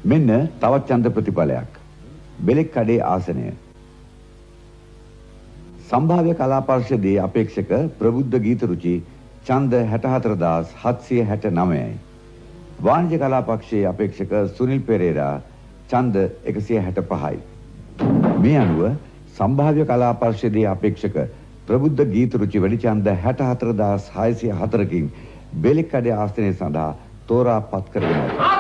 මෙන්න තවත් ඡන්ද ප්‍රතිඵලයක්. බෙලෙක් කඩේ ආසනය. සම්භාව්‍ය කලා පරිෂදයේ අපේක්ෂක ප්‍රබුද්ධ ගීත රුචි ඡන්ද 64769යි. වාණිජ්‍ය කලා පක්ෂයේ අපේක්ෂක සුනිල් පෙරේරා ඡන්ද 165යි. මේ අනුව සම්භාව්‍ය කලා පරිෂදයේ අපේක්ෂක ප්‍රබුද්ධ ගීත රුචි වැඩි ඡන්ද 64604කින් බෙලෙක් කඩේ ආසනය සඳහා තෝරා පත් කරගෙන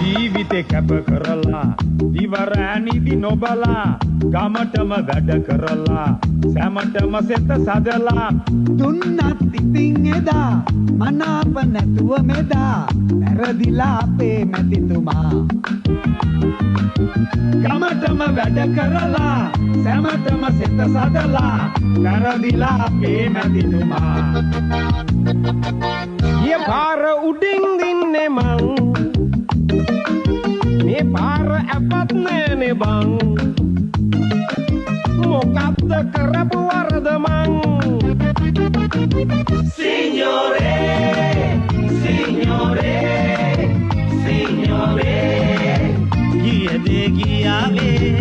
ජීවිතේ කැප කරලා දිවරානිදි නොබලා ගමටම වැඩ කරලා සෑමටම සෙත සදලා දුන්නත් ඉතින් එදා මනාප නැතුව මෙදා වැරදිලා අපේ මැතිතුමා ගමටම වැඩ කරලා සෑමටම සෙත සදලා වැරදිලා අපේ මැතිතුමා ඊ පාර උඩින් දින්නේ මං මේ පාර අපත් නෑනේ බං මොකක්ද කරපු වරද මං සිඤ්ඤෝරේ සිඤ්ඤෝරේ සිඤ්ඤෝරේ ගියදේ ගියාවේ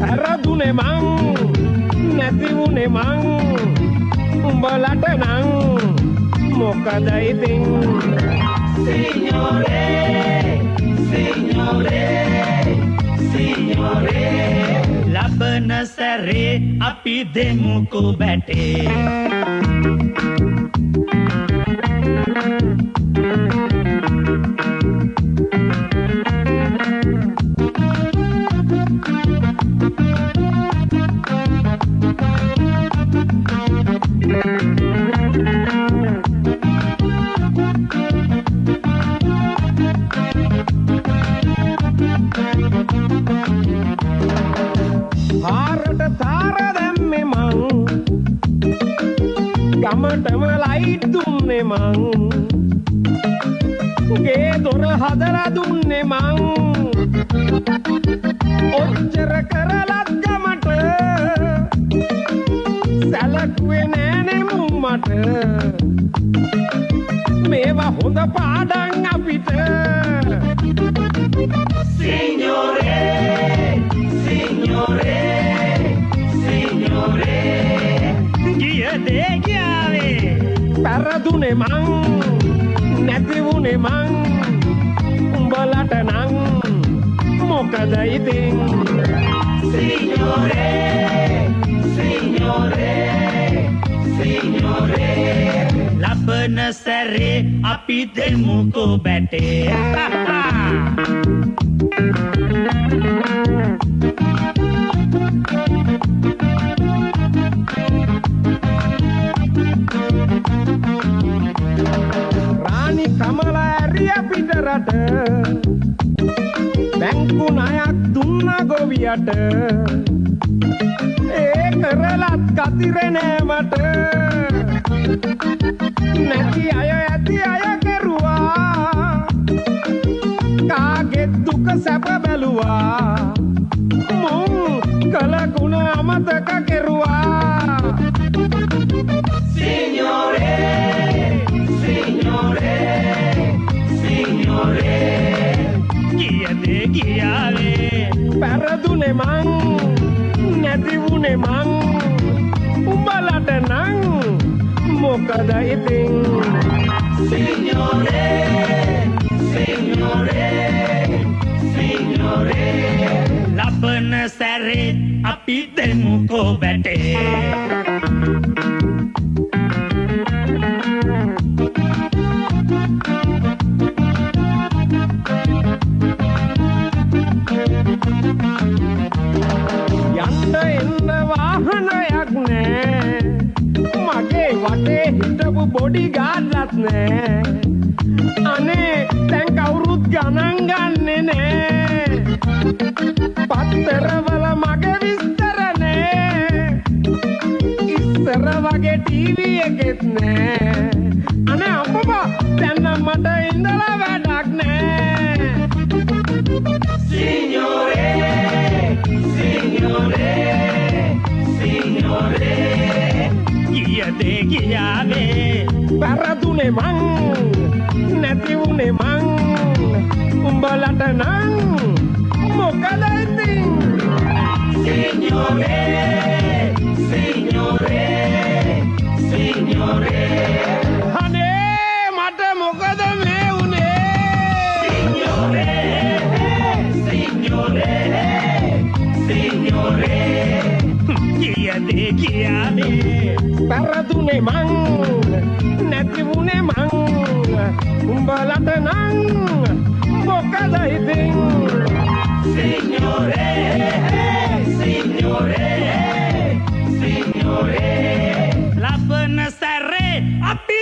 හරදුනේ මං නැති වුනේ මං උඹලට නං මොකද ඉතින් සිඤ්ඤෝරේ සිඤ්ඤෝරේ සිඤ්ඤෝරේ ලබන සැරේ අපි දෙමුකෝ බැටේ හාරට තාර දැම්මේ මං ගමටම ලයිට් දුන්නේ මං ගේ දොර හදලා දුන්නේ මං ඔච්චර කරලත් ගමට සැලකුවේ නෑනේ මුන් මට මේවා හොඳ පාඩම් අපිට සිඤ්ඤෝරේ සිඤ්ඤෝරේ සිඤ්ඤෝරේ ගියදේ ගියාවේ පෙරදුනේ මං නැති වුනේ මං උඹලට නං මොකද ඉතින් සිඤ්ඤෝරේ සිඤ්ඤෝරේ සිඤ්ඤෝරේ ලබන සැරේ අපි දෙමුකෝ බැටේ රාණි කමලා ඇරිය පිටරට බැංකු ණයක් දුන්නා ගොවියට ඒ කරලත් කතිරේ නෑ මට නැති අය ඇති අය කෙරුවා කාගේ දුක සැප බැලුවා මුන් කල ගුණ අමතක කෙරුවා සිඤ්ඤෝරේ සිඤ්ඤෝරේ සිඤ්ඤෝරේ ගියදේ ගියාවේ පෙරදුනේ මං නැති වුනේ මං උඹලට නං මොකද ඉතින් සිඤ්ඤෝරේ සිඤ්ඤෝරේ සිඤ්ඤෝරේ ලබන සැරේ අපි දෙමුකෝ බැටේ යන්න එන්න වාහනයක් නෑ මගේ වටේ හිටපු බොඩි ගාඩ්ලත් නෑ අනේ දැන් කවුරුත් ගණන් ගන්නේ නෑ පත්තරවල මගේ විස්තර නෑ ඉස්සර වගේ ටීවී එකෙත් නෑ අනේ අම්මපා දැන් නම් මට ඉඳලා වැඩක් නෑ සිඤ්ඤෝරේ සිඤ්ඤෝරේ සිඤ්ඤෝරේ දේ කියාවේ පෙරදුනේ මං නැති වුනේ මං උඹලට නං මොකද ඉතින් Signore Signore Signore අනේ මට මොකද මේ උනේ Signore Signore Signore කියාවේ කියාවේ පෙරදුනේ මං නැති වුනේ මං උඹලට නං මොකද ඉතින් Signore Signore Signore ලබන සැරේ අපි